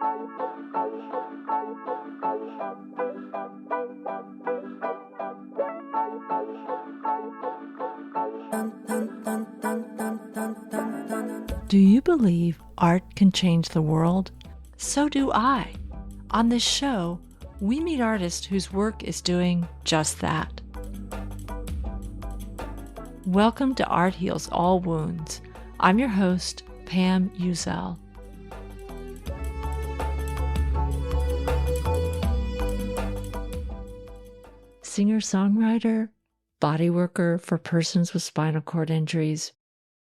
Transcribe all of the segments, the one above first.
Do you believe art can change the world? So do I. On this show, we meet artists whose work is doing just that. Welcome to Art Heals All Wounds. I'm your host, Pam Uzel. Singer-songwriter, bodyworker for persons with spinal cord injuries,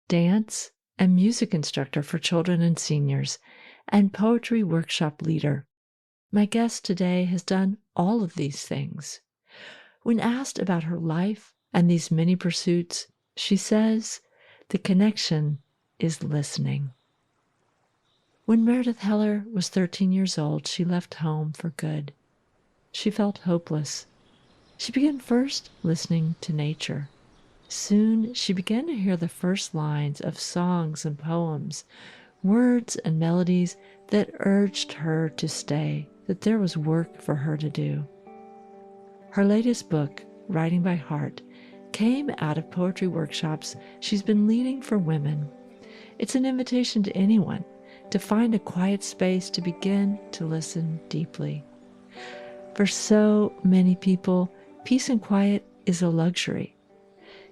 dance and music instructor for children and seniors, and poetry workshop leader. My guest today has done all of these things. When asked about her life and these many pursuits, she says, the connection is listening. When Meredith Heller was 13 years old, she left home for good. She felt hopeless. She began first listening to nature. Soon she began to hear the first lines of songs and poems, words and melodies that urged her to stay, that there was work for her to do. Her latest book, Writing by Heart, came out of poetry workshops she's been leading for women. It's an invitation to anyone to find a quiet space to begin to listen deeply. For so many people, peace and quiet is a luxury.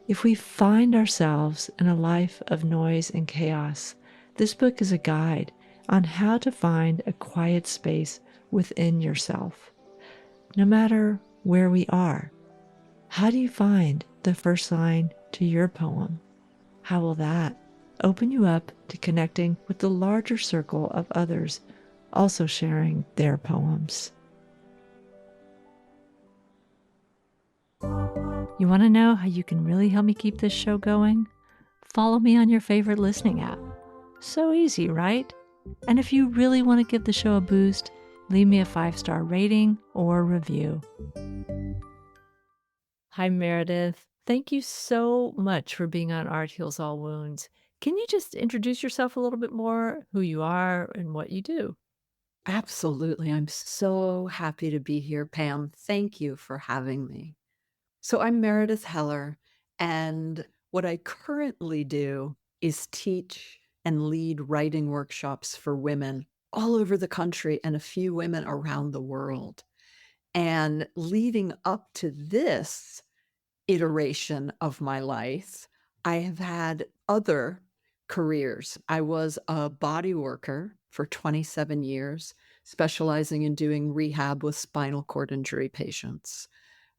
If we find ourselves in a life of noise and chaos, this book is a guide on how to find a quiet space within yourself. No matter where we are, how do you find the first line to your poem? How will that open you up to connecting with the larger circle of others also sharing their poems? You want to know how you can really help me keep this show going? Follow me on your favorite listening app. So easy, right? And if you really want to give the show a boost, leave me a 5-star rating or review. Hi, Meredith. Thank you so much for being on Art Heals All Wounds. Can you just introduce yourself a little bit more, who you are and what you do? Absolutely. I'm so happy to be here, Pam. Thank you for having me. So I'm Meredith Heller, and what I currently do is teach and lead writing workshops for women all over the country and a few women around the world. And leading up to this iteration of my life, I have had other careers. I was a body worker for 27 years, specializing in doing rehab with spinal cord injury patients.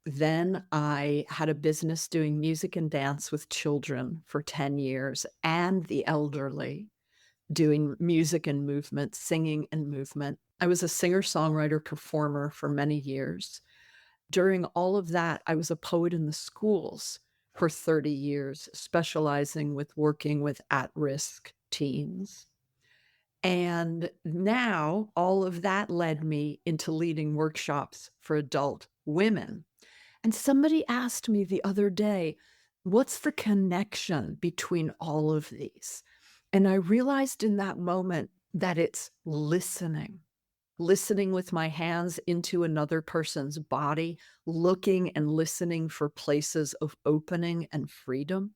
Then I had a business doing music and dance with children for 10 years and the elderly, doing music and movement, singing and movement. I was a singer-songwriter performer for many years. During all of that, I was a poet in the schools for 30 years, specializing with working with at-risk teens. And now all of that led me into leading workshops for adult women. And somebody asked me the other day, what's the connection between all of these? And I realized in that moment that it's listening with my hands into another person's body, looking and listening for places of opening and freedom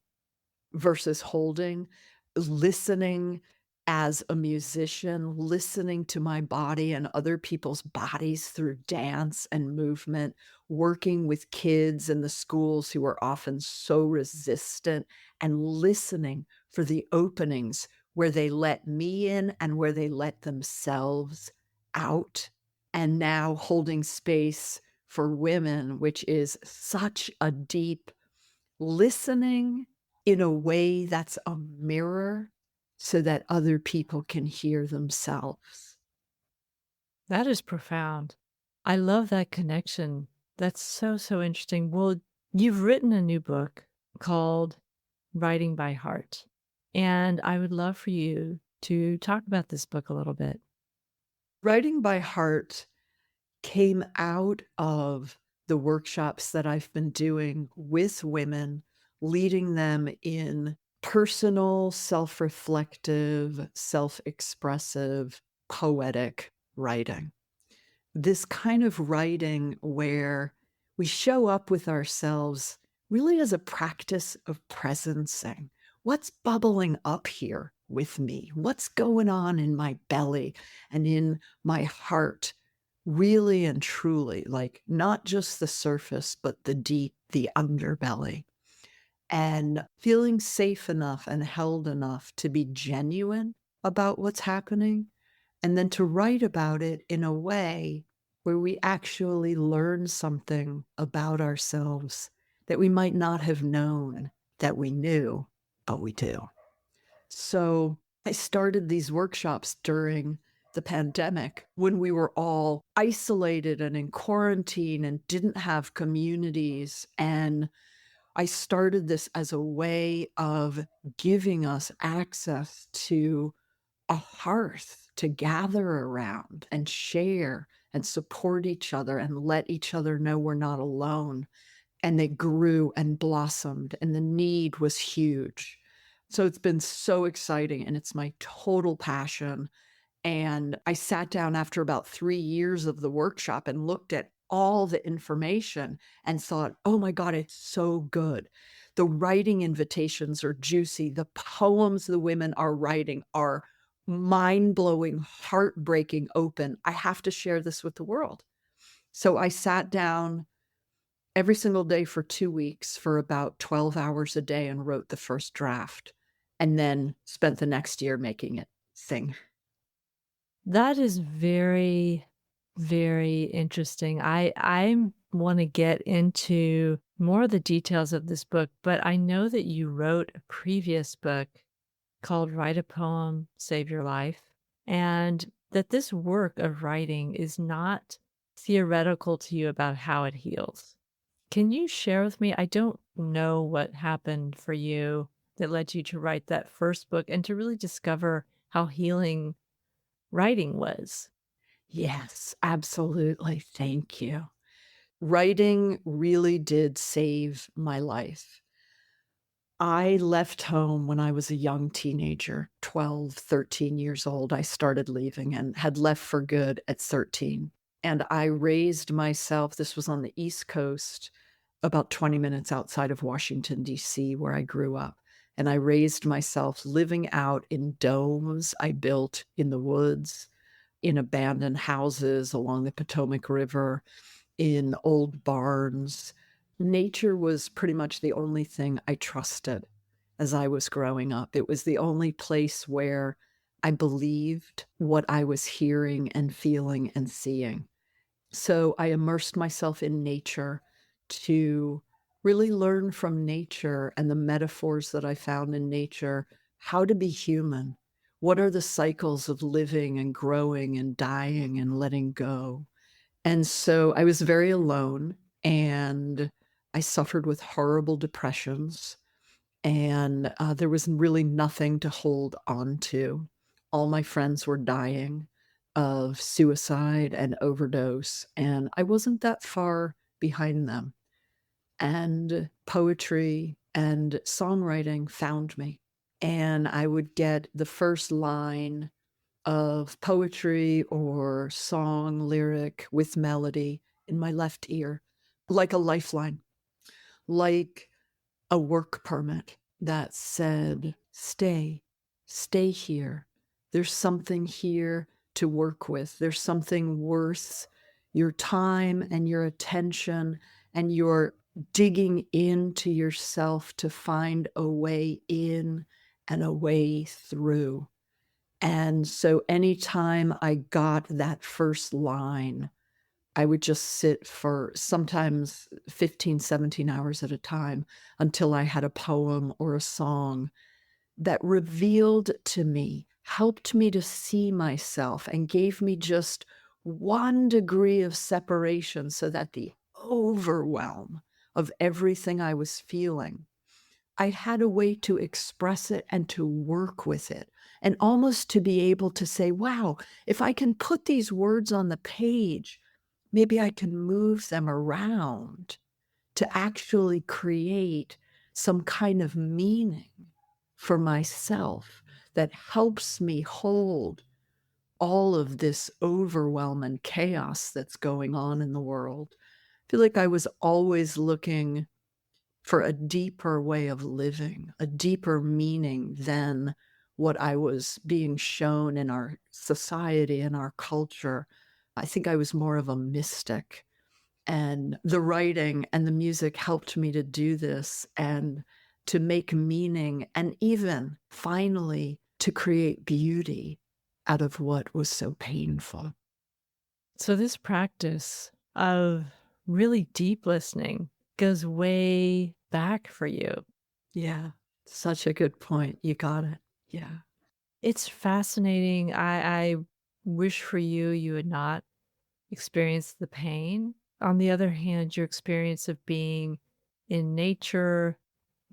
versus holding, listening as a musician, listening to my body and other people's bodies through dance and movement, working with kids in the schools who are often so resistant, and listening for the openings where they let me in and where they let themselves out. And now holding space for women, which is such a deep listening in a way that's a mirror so that other people can hear themselves. That is profound. I love that connection. That's so interesting. Well, you've written a new book called Writing by Heart, and I would love for you to talk about this book a little bit. Writing by Heart came out of the workshops that I've been doing with women, leading them in personal, self-reflective, self-expressive, poetic writing. This kind of writing where we show up with ourselves really as a practice of presencing. What's bubbling up here with me? What's going on in my belly and in my heart? Really and truly, like not just the surface, but the deep, the underbelly. And feeling safe enough and held enough to be genuine about what's happening, and then to write about it in a way where we actually learn something about ourselves that we might not have known that we knew, but we do. So I started these workshops during the pandemic when we were all isolated and in quarantine and didn't have communities. And I started this as a way of giving us access to a hearth to gather around and share and support each other and let each other know we're not alone. And they grew and blossomed, and the need was huge. So it's been so exciting, and it's my total passion. And I sat down after about 3 years of the workshop and looked at all the information and thought, oh my God, it's so good. The writing invitations are juicy. The poems the women are writing are mind blowing, heartbreaking, open. I have to share this with the world. So I sat down every single day for 2 weeks for about 12 hours a day and wrote the first draft, and then spent the next year making it sing. That is very, very interesting. I want to get into more of the details of this book, but I know that you wrote a previous book called Write a Poem, Save Your Life, and that this work of writing is not theoretical to you about how it heals. Can you share with me? I don't know what happened for you that led you to write that first book and to really discover how healing writing was. Yes, absolutely. Thank you. Writing really did save my life. I left home when I was a young teenager, 12, 13 years old. I started leaving and had left for good at 13. And I raised myself, this was on the East Coast, about 20 minutes outside of Washington, D.C., where I grew up. And I raised myself living out in domes I built in the woods, in abandoned houses along the Potomac River, in old barns. Nature was pretty much the only thing I trusted as I was growing up. It was the only place where I believed what I was hearing and feeling and seeing. So I immersed myself in nature to really learn from nature and the metaphors that I found in nature, how to be human. What are the cycles of living and growing and dying and letting go? And so I was very alone, and I suffered with horrible depressions, and there was really nothing to hold on to. All my friends were dying of suicide and overdose, and I wasn't that far behind them. And poetry and songwriting found me. And I would get the first line of poetry or song lyric with melody in my left ear, like a lifeline, like a work permit that said, stay, stay here. There's something here to work with. There's something worth your time and your attention and your digging into yourself to find a way in and a way through. And so anytime I got that first line, I would just sit for sometimes 15, 17 hours at a time until I had a poem or a song that revealed to me, helped me to see myself, and gave me just 1 degree of separation so that the overwhelm of everything I was feeling, I had a way to express it and to work with it, and almost to be able to say, wow, if I can put these words on the page, maybe I can move them around to actually create some kind of meaning for myself that helps me hold all of this overwhelm and chaos that's going on in the world. I feel like I was always looking for a deeper way of living, a deeper meaning than what I was being shown in our society and our culture. I think I was more of a mystic. And the writing and the music helped me to do this and to make meaning and even finally to create beauty out of what was so painful. So, this practice of really deep listening goes way back for you. Yeah, such a good point. You got it. Yeah. It's fascinating. I wish for you, you had not experienced the pain. On the other hand, your experience of being in nature,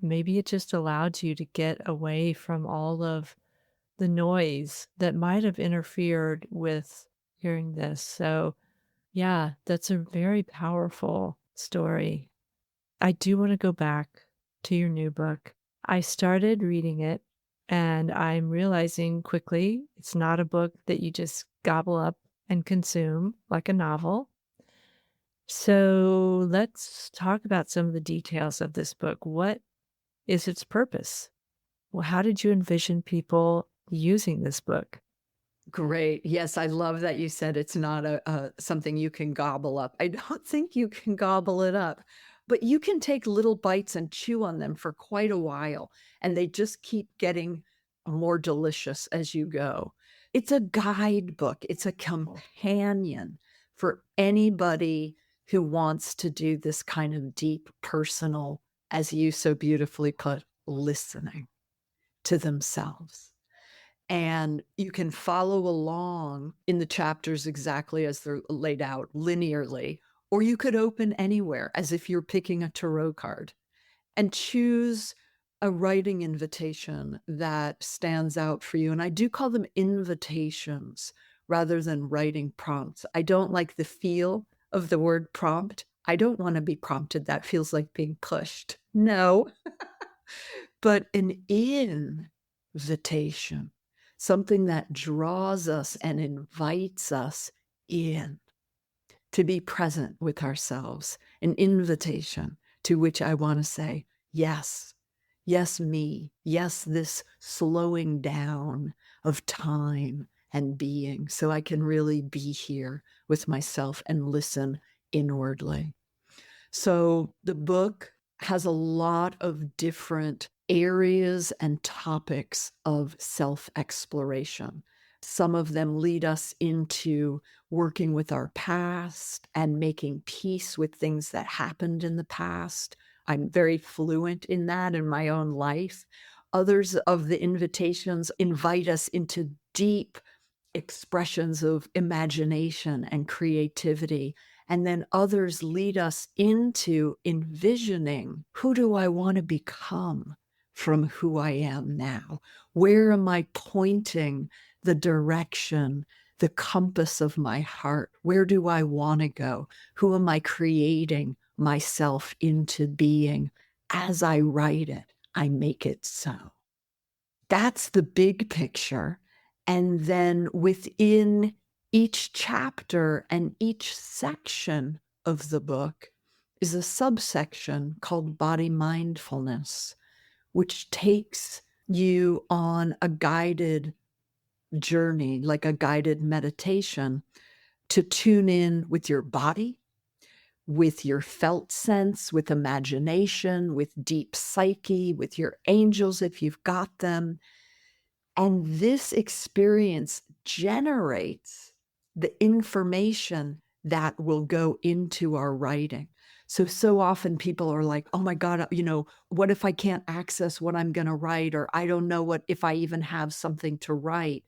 maybe it just allowed you to get away from all of the noise that might have interfered with hearing this. So, yeah, that's a very powerful story. I do want to go back to your new book. I started reading it and I'm realizing quickly it's not a book that you just gobble up and consume like a novel. So let's talk about some of the details of this book. What is its purpose? Well, how did you envision people using this book? Great. Yes, I love that you said it's not something you can gobble up. I don't think you can gobble it up, but you can take little bites and chew on them for quite a while, and they just keep getting more delicious as you go. It's a guidebook, it's a companion for anybody who wants to do this kind of deep, personal, as you so beautifully put, listening to themselves. And you can follow along in the chapters exactly as they're laid out linearly, or you could open anywhere as if you're picking a tarot card and choose a writing invitation that stands out for you. And I do call them invitations rather than writing prompts. I don't like the feel of the word prompt. I don't want to be prompted. That feels like being pushed. No, but an invitation, something that draws us and invites us in to be present with ourselves, an invitation to which I want to say, yes, yes, me, yes, this slowing down of time and being, so I can really be here with myself and listen inwardly. So the book has a lot of different areas and topics of self exploration. Some of them lead us into working with our past and making peace with things that happened in the past. I'm very fluent in that in my own life. Others of the invitations invite us into deep expressions of imagination and creativity. And then others lead us into envisioning, who do I want to become from who I am now? Where am I pointing the direction, the compass of my heart? Where do I want to go? Who am I creating myself into being? As I write it, I make it so. That's the big picture. And then within each chapter and each section of the book is a subsection called body mindfulness, which takes you on a guided journey, like a guided meditation, to tune in with your body, with your felt sense, with imagination, with deep psyche, with your angels if you've got them. And this experience generates the information that will go into our writing. So often people are like, oh my God, what if I can't access what I'm going to write? Or I don't know what if I even have something to write.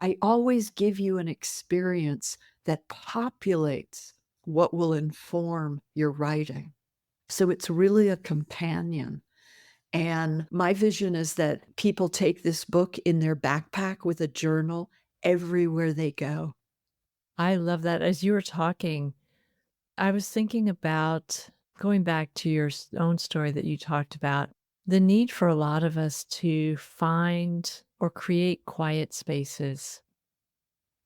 I always give you an experience that populates what will inform your writing. So it's really a companion. And my vision is that people take this book in their backpack with a journal everywhere they go. I love that. As you were talking, I was thinking about going back to your own story that you talked about the need for a lot of us to find or create quiet spaces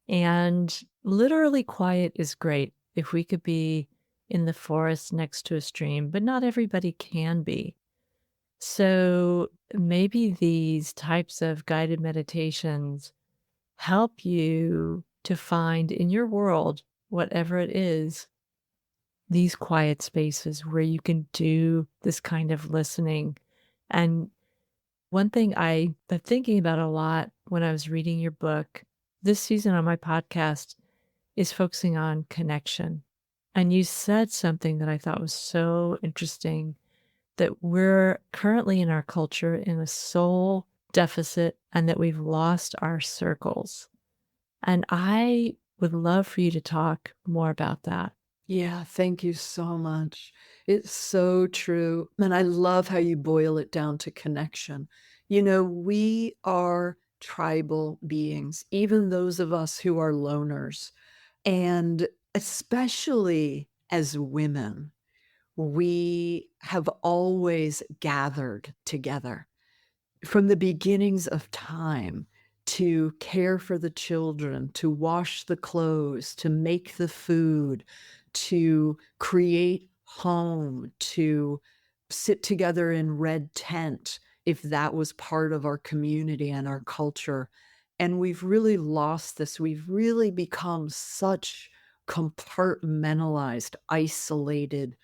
And literally quiet is great if we could be in the forest next to a stream, but not everybody can be. So maybe these types of guided meditations help you to find in your world, whatever it is, these quiet spaces where you can do this kind of listening. And one thing I've been thinking about a lot when I was reading your book this season on my podcast is focusing on connection. And you said something that I thought was so interesting, that we're currently in our culture in a soul deficit and that we've lost our circles. And I would love for you to talk more about that. Yeah, thank you so much. It's so true. And I love how you boil it down to connection. We are tribal beings, even those of us who are loners. And especially as women, we have always gathered together from the beginnings of time to care for the children, to wash the clothes, to make the food, to create home, to sit together in red tent, if that was part of our community and our culture. And we've really lost this. We've really become such compartmentalized, isolated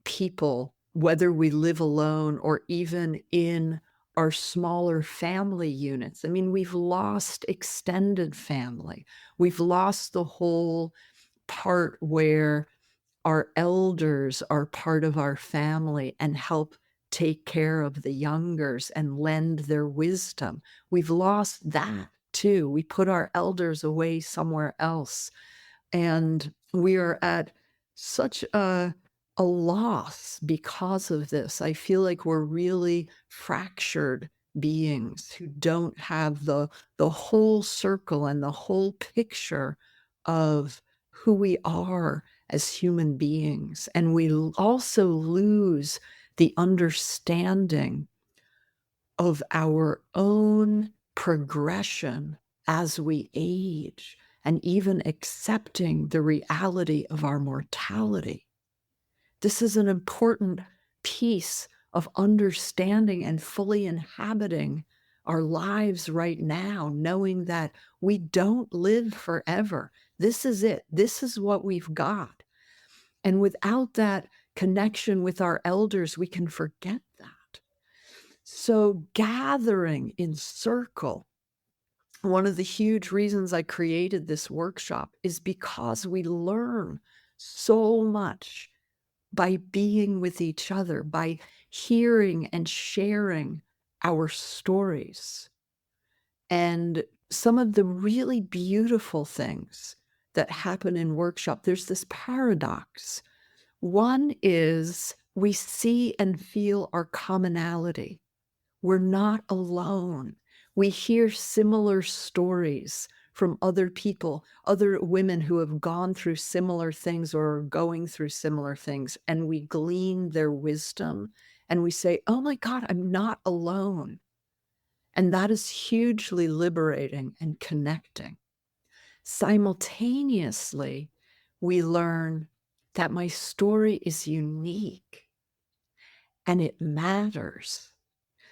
people, whether we live alone or even in our smaller family units. I mean, we've lost extended family. We've lost the whole part where our elders are part of our family and help take care of the youngers and lend their wisdom. We've lost that too. We put our elders away somewhere else. And we are at such a loss because of this. I feel like we're really fractured beings who don't have the whole circle and the whole picture of who we are as human beings. And we also lose the understanding of our own progression as we age, and even accepting the reality of our mortality. This is an important piece of understanding and fully inhabiting our lives right now, knowing that we don't live forever. This is it. This is what we've got. And without that connection with our elders, we can forget that. So gathering in circle, one of the huge reasons I created this workshop is because we learn so much by being with each other, by hearing and sharing our stories. And some of the really beautiful things that happen in workshop, there's this paradox. One is we see and feel our commonality. We're not alone. We hear similar stories from other people, other women who have gone through similar things or are going through similar things, and we glean their wisdom and we say, oh my God, I'm not alone. And that is hugely liberating and connecting. Simultaneously, we learn that my story is unique and it matters.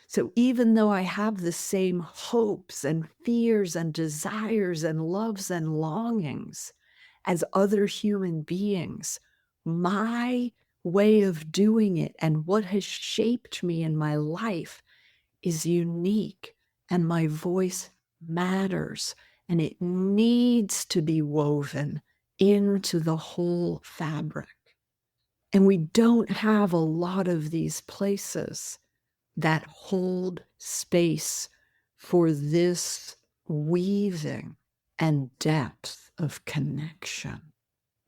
So even though I have the same hopes and fears and desires and loves and longings as other human beings, my way of doing it and what has shaped me in my life is unique, and my voice matters, and it needs to be woven into the whole fabric. And we don't have a lot of these places that hold space for this weaving and depth of connection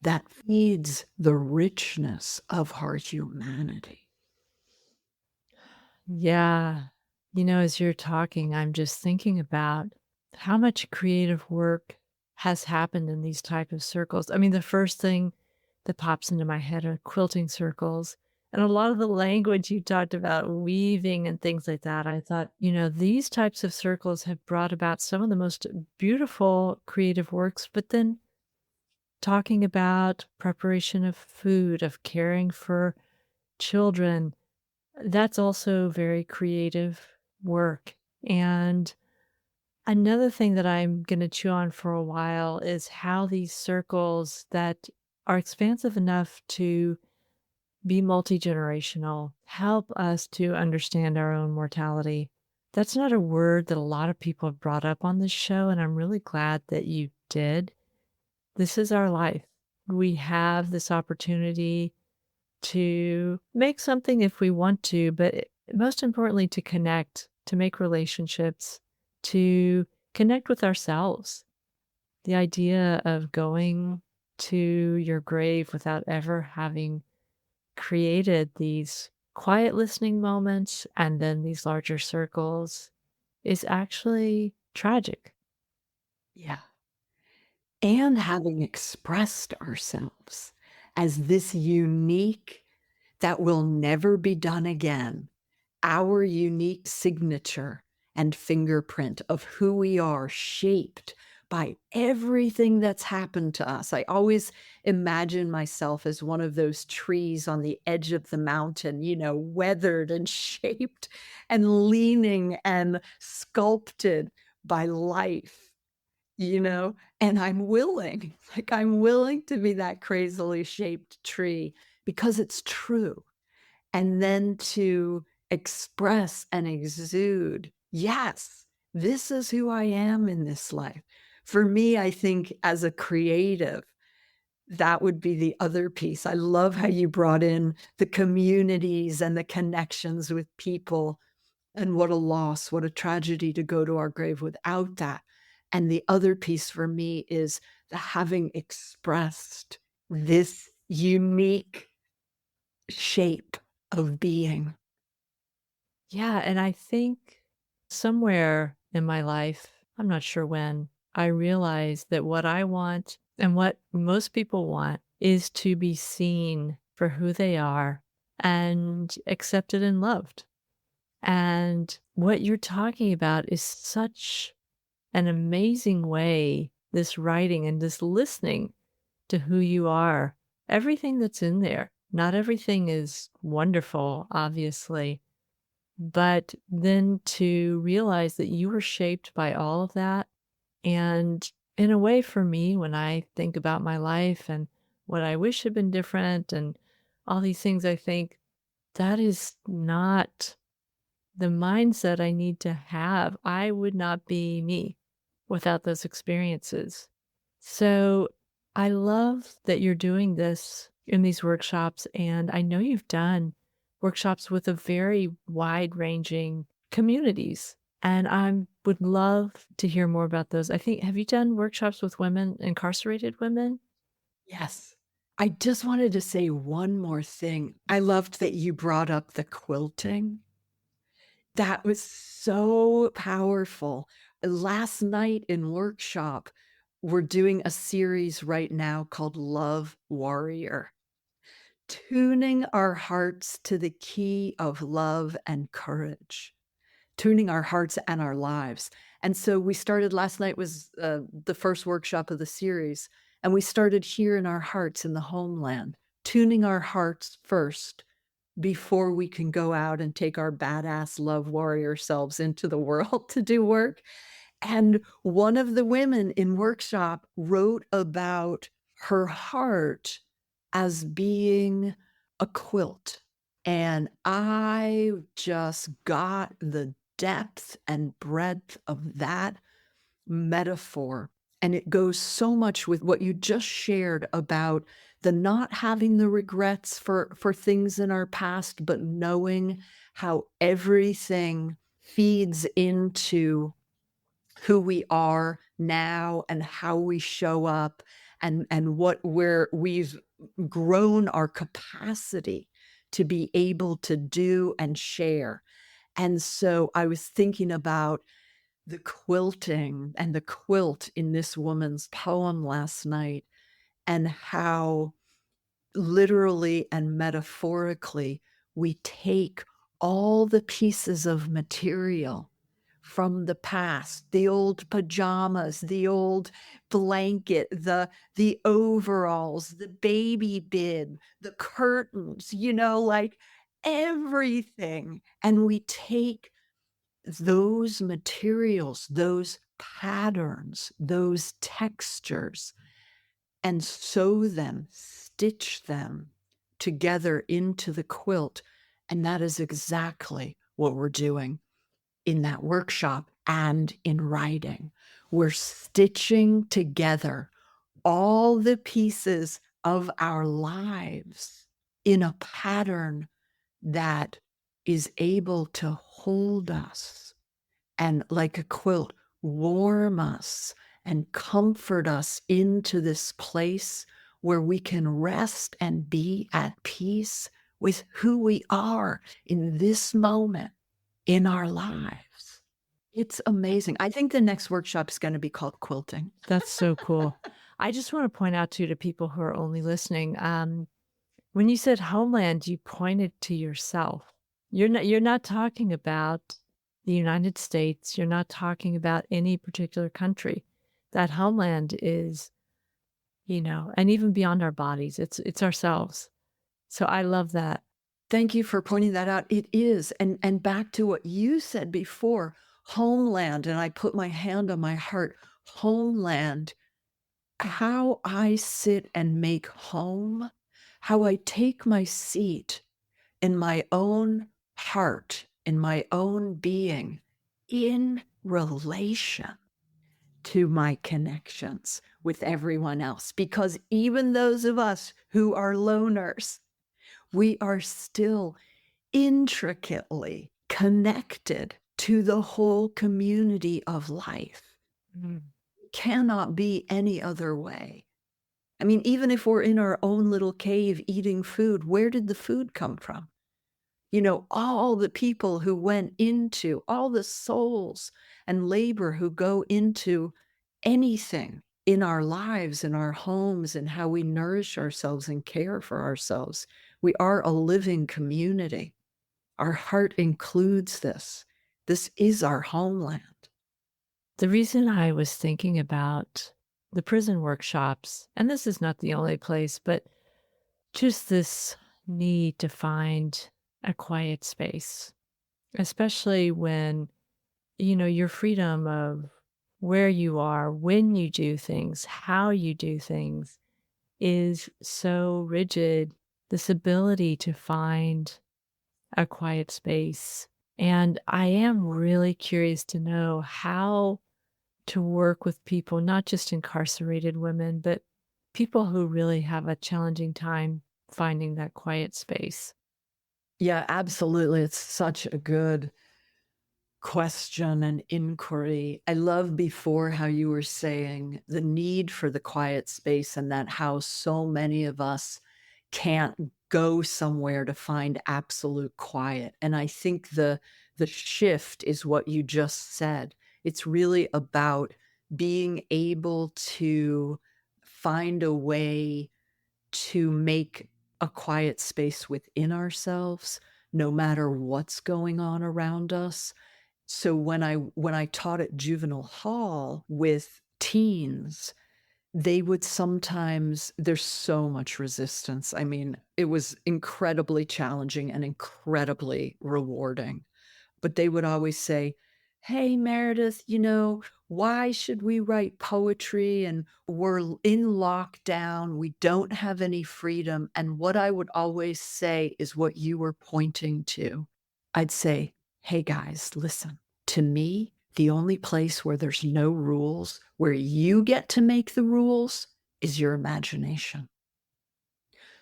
that feeds the richness of our humanity. Yeah. As you're talking, I'm just thinking about how much creative work has happened in these type of circles. I mean, the first thing that pops into my head are quilting circles. And a lot of the language you talked about, weaving and things like that, I thought, these types of circles have brought about some of the most beautiful creative works, but then talking about preparation of food, of caring for children, that's also very creative work. And another thing that I'm gonna chew on for a while is how these circles that are expansive enough to be multi-generational help us to understand our own mortality. That's not a word that a lot of people have brought up on this show, and I'm really glad that you did. This is our life. We have this opportunity to make something if we want to, but most importantly, to connect, to make relationships, to connect with ourselves. The idea of going to your grave without ever having created these quiet listening moments and then these larger circles is actually tragic. Yeah. And having expressed ourselves as this unique, that will never be done again, our unique signature and fingerprint of who we are, shaped by everything that's happened to us. I always imagine myself as one of those trees on the edge of the mountain, weathered and shaped and leaning and sculpted by life, and I'm willing to be that crazily shaped tree because it's true. And then to express and exude, yes, this is who I am in this life. For me, I think as a creative, that would be the other piece. I love how you brought in the communities and the connections with people, and what a loss, what a tragedy to go to our grave without that. And the other piece for me is the having expressed this unique shape of being. Yeah, and I think somewhere in my life, I'm not sure when, I realized that what I want and what most people want is to be seen for who they are and accepted and loved. And what you're talking about is such an amazing way, this writing and this listening to who you are, everything that's in there. Not everything is wonderful, obviously, but then to realize that you were shaped by all of that. And in a way, for me, when I think about my life and what I wish had been different and all these things, I think that is not the mindset I need to have. I would not be me without those experiences. So I love that you're doing this in these workshops, and I know you've done workshops with a very wide ranging communities. And I would love to hear more about those. I think, have you done workshops with women, incarcerated women? Yes. I just wanted to say one more thing. I loved that you brought up the quilting. That was so powerful. Last night in workshop, we're doing a series right now called Love Warrior, tuning our hearts to the key of love and courage, tuning our hearts and our lives. And so we started last night was the first workshop of the series, and we started here in our hearts in the homeland, tuning our hearts first before we can go out and take our badass love warrior selves into the world to do work. And one of the women in workshop wrote about her heart as being a quilt. And I just got the depth and breadth of that metaphor. And it goes so much with what you just shared about the not having the regrets for things in our past, but knowing how everything feeds into who we are now and how we show up, and where we've grown our capacity to be able to do and share. And so I was thinking about the quilting and the quilt in this woman's poem last night, and how literally and metaphorically, we take all the pieces of material from the past, the old pajamas, the old blanket, the overalls, the baby bib, the curtains, like everything. And we take those materials, those patterns, those textures, and sew them, stitch them together into the quilt. And that is exactly what we're doing in that workshop and in writing. We're stitching together all the pieces of our lives in a pattern that is able to hold us and, like a quilt, warm us and comfort us into this place where we can rest and be at peace with who we are in this moment in our lives. It's amazing. I think the next workshop is going to be called quilting. That's so cool. I just want to point out too to people who are only listening, when you said homeland, you pointed to yourself. You're not talking about the United States. You're not talking about any particular country. That homeland is, and even beyond our bodies, it's ourselves. So I love that. Thank you for pointing that out. It is. And back to what you said before, homeland, and I put my hand on my heart, homeland, how I sit and make home, how I take my seat in my own heart, in my own being, in relation to my connections with everyone else. Because even those of us who are loners, we are still intricately connected to the whole community of life. Mm. Cannot be any other way. I mean, even if we're in our own little cave eating food, where did the food come from? All the people who went into, all the souls and labor who go into anything in our lives, in our homes, and how we nourish ourselves and care for ourselves. We are a living community. Our heart includes this. This is our homeland. The reason I was thinking about the prison workshops, and this is not the only place, but just this need to find a quiet space, especially when, your freedom of where you are, when you do things, how you do things is so rigid. This ability to find a quiet space. And I am really curious to know how to work with people, not just incarcerated women, but people who really have a challenging time finding that quiet space. Yeah, absolutely. It's such a good question and inquiry. I love before how you were saying the need for the quiet space and that how so many of us can't go somewhere to find absolute quiet. And I think the shift is what you just said. It's really about being able to find a way to make a quiet space within ourselves no matter what's going on around us. So when I taught at juvenile hall with teens, they would sometimes there's so much resistance. I mean, it was incredibly challenging and incredibly rewarding. But they would always say, "Hey, Meredith, why should we write poetry? And we're in lockdown. We don't have any freedom." And what I would always say is what you were pointing to. I'd say, "Hey, guys, listen, to me, the only place where there's no rules, where you get to make the rules, is your imagination.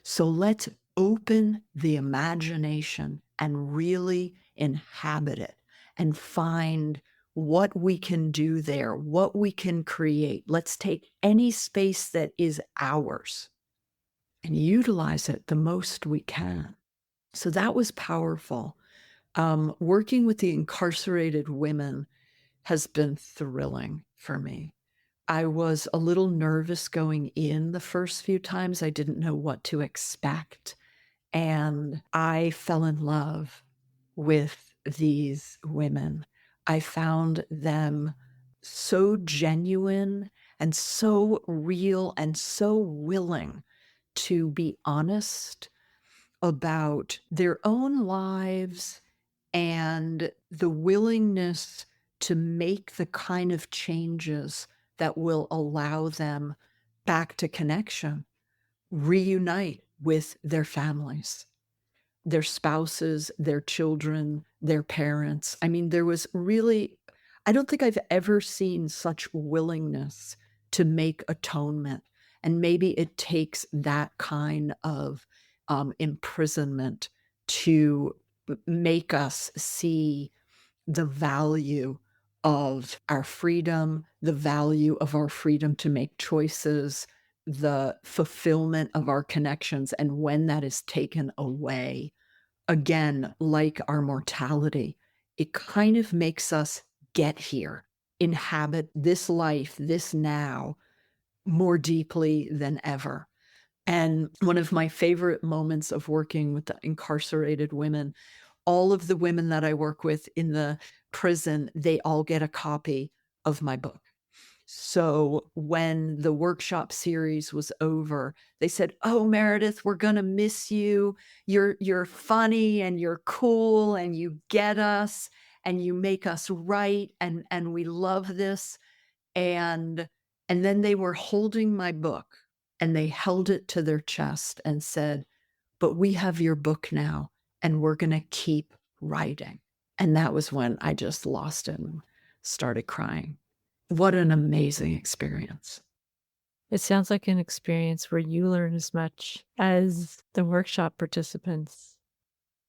So let's open the imagination and really inhabit it and find what we can do there, what we can create. Let's take any space that is ours and utilize it the most we can." So that was powerful. Working with the incarcerated women has been thrilling for me. I was a little nervous going in the first few times. I didn't know what to expect. And I fell in love with these women. I found them so genuine and so real and so willing to be honest about their own lives and the willingness to make the kind of changes that will allow them back to connection, reunite with their families, their spouses, their children, their parents. I mean, there was really, I don't think I've ever seen such willingness to make atonement. And maybe it takes that kind of imprisonment to make us see the value of our freedom, the value of our freedom to make choices, the fulfillment of our connections. And when that is taken away, again, like our mortality, it kind of makes us get here, inhabit this life, this now, more deeply than ever. And one of my favorite moments of working with the incarcerated women, all of the women that I work with in the prison, they all get a copy of my book. So when the workshop series was over, they said, "Oh, Meredith, we're going to miss you. You're funny and you're cool and you get us and you make us right and we love this." And then they were holding my book and they held it to their chest and said, "But we have your book now and we're going to keep writing." And that was when I just lost it and started crying. What an amazing experience. It sounds like an experience where you learn as much as the workshop participants.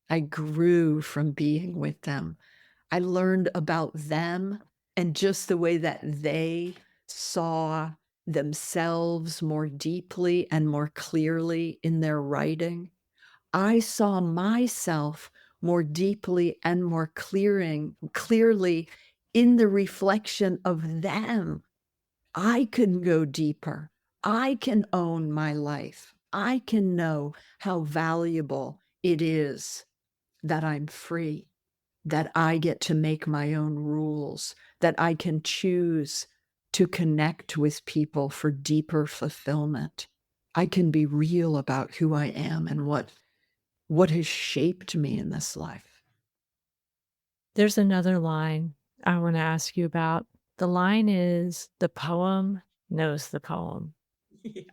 I grew from being with them. I learned about them and just the way that they saw themselves more deeply and more clearly in their writing. I saw myself more deeply and more clearly in the reflection of them. I can go deeper. I can own my life. I can know how valuable it is that I'm free, that I get to make my own rules, that I can choose to connect with people for deeper fulfillment. I can be real about who I am and what has shaped me in this life. There's another line I want to ask you about. The line is, "The poem knows the poem." Yeah.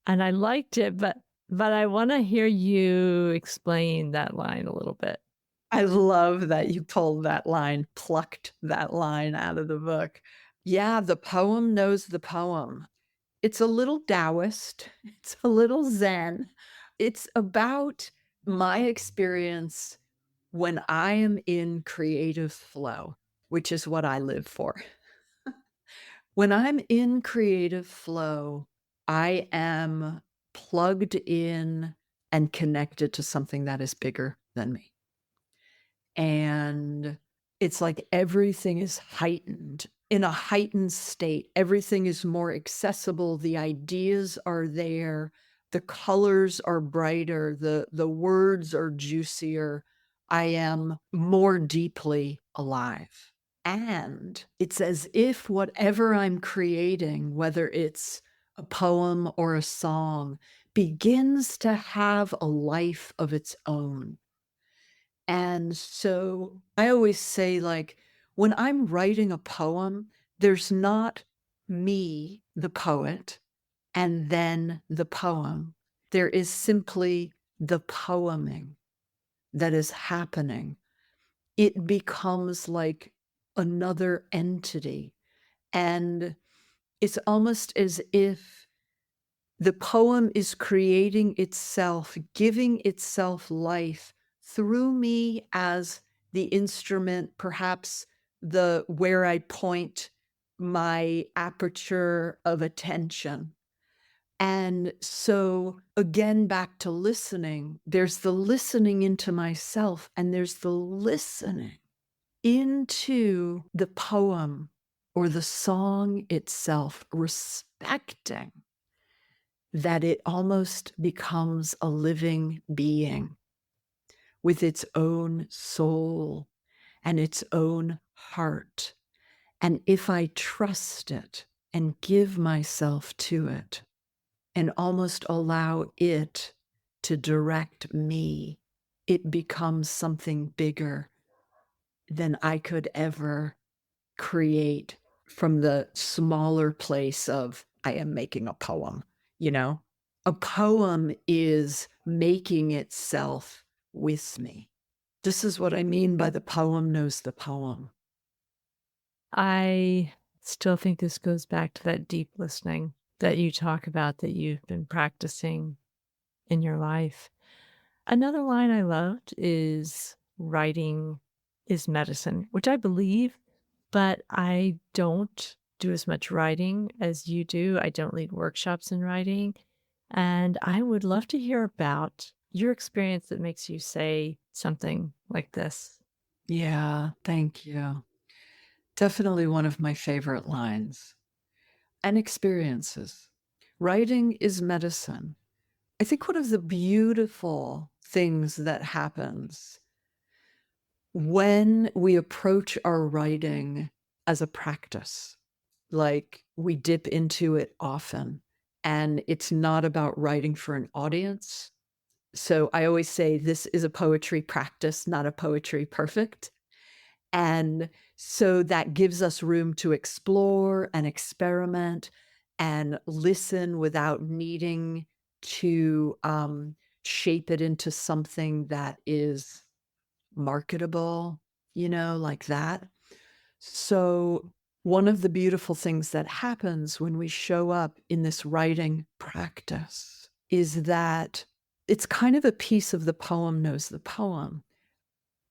And I liked it, but I want to hear you explain that line a little bit. I love that you pulled that line, plucked that line out of the book. Yeah, the poem knows the poem. It's a little Taoist, it's a little Zen. It's about my experience when I am in creative flow, which is what I live for. When I'm in creative flow, I am plugged in and connected to something that is bigger than me. And it's like everything is heightened, in a heightened state. Everything is more accessible. The ideas are there. The colors are brighter. The words are juicier. I am more deeply alive. And it's as if whatever I'm creating, whether it's a poem or a song, begins to have a life of its own. And so I always say, like, when I'm writing a poem, there's not me, the poet, and then the poem. There is simply the poeming that is happening. It becomes like another entity. And it's almost as if the poem is creating itself, giving itself life through me as the instrument, perhaps the where I point my aperture of attention. And so again, back to listening, there's the listening into myself and there's the listening into the poem or the song itself, respecting that it almost becomes a living being with its own soul and its own heart. And if I trust it and give myself to it and almost allow it to direct me, it becomes something bigger than I could ever create from the smaller place of, I am making a poem, you know? A poem is making itself with me. This is what I mean by the poem knows the poem. I still think this goes back to that deep listening that you talk about that you've been practicing in your life. Another line I loved is writing is medicine, which I believe, but I don't do as much writing as you do. I don't lead workshops in writing. And I would love to hear about your experience that makes you say something like this. Yeah, thank you. Definitely one of my favorite lines and experiences. Writing is medicine. I think one of the beautiful things that happens when we approach our writing as a practice, like we dip into it often, and it's not about writing for an audience. So I always say this is a poetry practice, not a poetry perfect. And so that gives us room to explore and experiment and listen without needing to shape it into something that is marketable, like that. So, one of the beautiful things that happens when we show up in this writing practice is that it's kind of a piece of the poem knows the poem.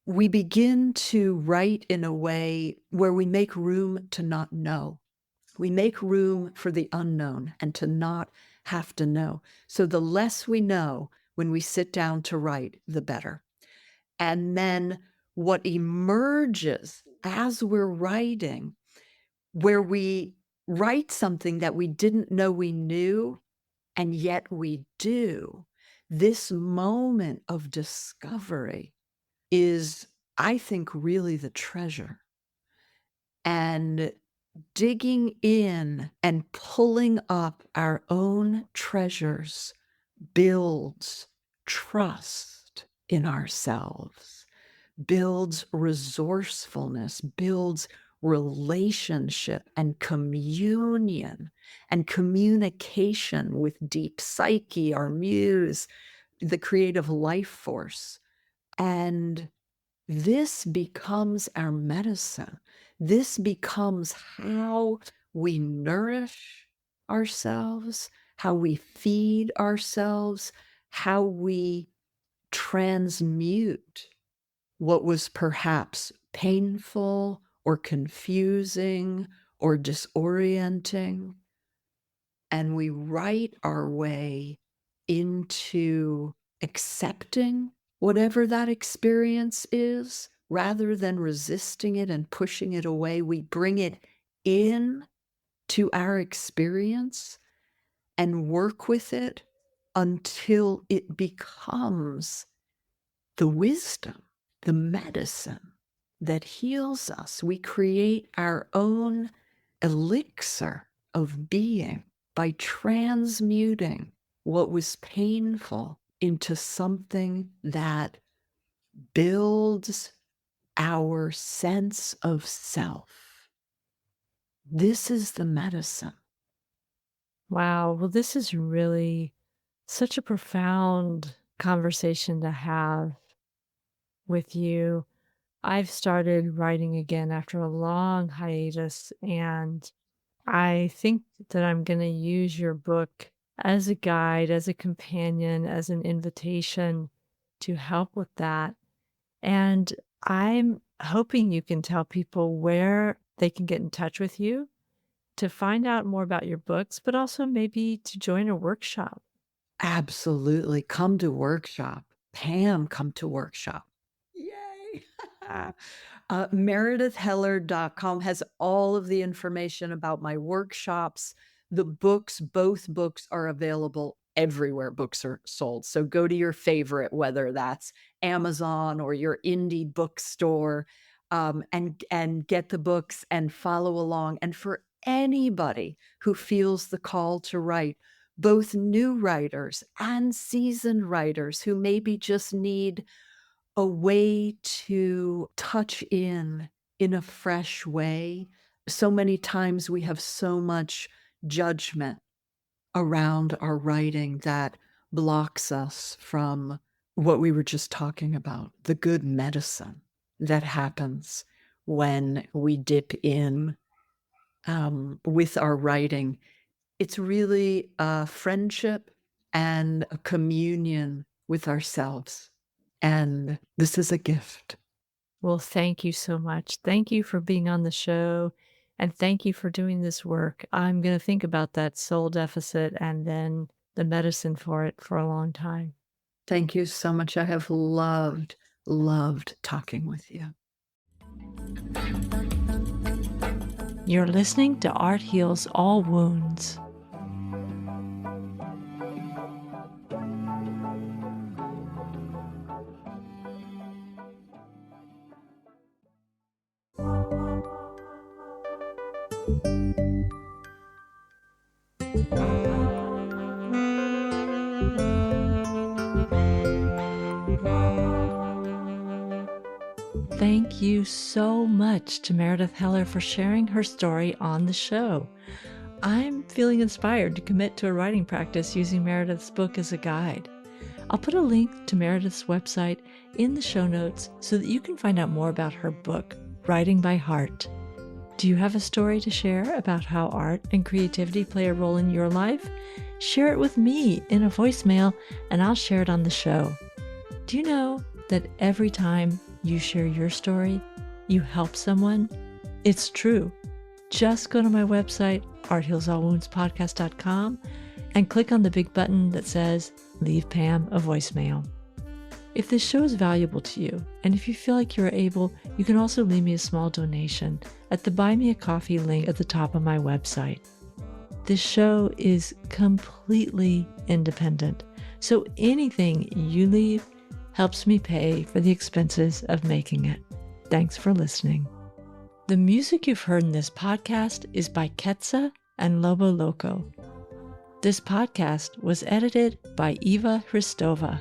We begin to write in a way where we make room to not know. We make room for the unknown and to not have to know. So the less we know when we sit down to write, the better. And then what emerges as we're writing, where we write something that we didn't know we knew, and yet we do, this moment of discovery is, I think, really the treasure. And digging in and pulling up our own treasures builds trust in ourselves, builds resourcefulness, builds relationship and communion and communication with deep psyche, our muse, the creative life force. And this becomes our medicine. This becomes how we nourish ourselves, how we feed ourselves, how we transmute what was perhaps painful or confusing or disorienting. And we write our way into accepting whatever that experience is rather than resisting it and pushing it away. We bring it in to our experience and work with it until it becomes the wisdom, the medicine that heals us. We create our own elixir of being by transmuting what was painful into something that builds our sense of self. This is the medicine. Wow. Well, this is really such a profound conversation to have with you. I've started writing again after a long hiatus, and I think that I'm going to use your book as a guide, as a companion, as an invitation to help with that. And I'm hoping you can tell people where they can get in touch with you to find out more about your books, but also maybe to join a workshop. Absolutely. Come to workshop. Pam, come to workshop. Yay. MeredithHeller.com has all of the information about my workshops. The books, both books are available everywhere books are sold. So go to your favorite, whether that's Amazon or your indie bookstore, and get the books and follow along. And for anybody who feels the call to write, both new writers and seasoned writers who maybe just need a way to touch in a fresh way. So many times we have so much judgment around our writing that blocks us from what we were just talking about, the good medicine that happens when we dip in with our writing. It's really a friendship and a communion with ourselves. And this is a gift. Well, thank you so much. Thank you for being on the show, and thank you for doing this work. I'm going to think about that soul deficit and then the medicine for it for a long time. Thank you so much. I have loved talking with you. You're listening to Art Heals All Wounds. Thank you so much to Meredith Heller for sharing her story on the show. I'm feeling inspired to commit to a writing practice using Meredith's book as a guide. I'll put a link to Meredith's website in the show notes so that you can find out more about her book, Writing by Heart. Do you have a story to share about how art and creativity play a role in your life? Share it with me in a voicemail and I'll share it on the show. Do you know that every time you share your story, you help someone? It's true. Just go to my website, arthealsallwoundspodcast.com, and click on the big button that says, Leave Pam a voicemail. If this show is valuable to you, and if you feel like you're able, you can also leave me a small donation at the Buy Me a Coffee link at the top of my website. This show is completely independent, so anything you leave helps me pay for the expenses of making it. Thanks for listening. The music you've heard in this podcast is by Ketsa and Lobo Loco. This podcast was edited by Eva Hristova.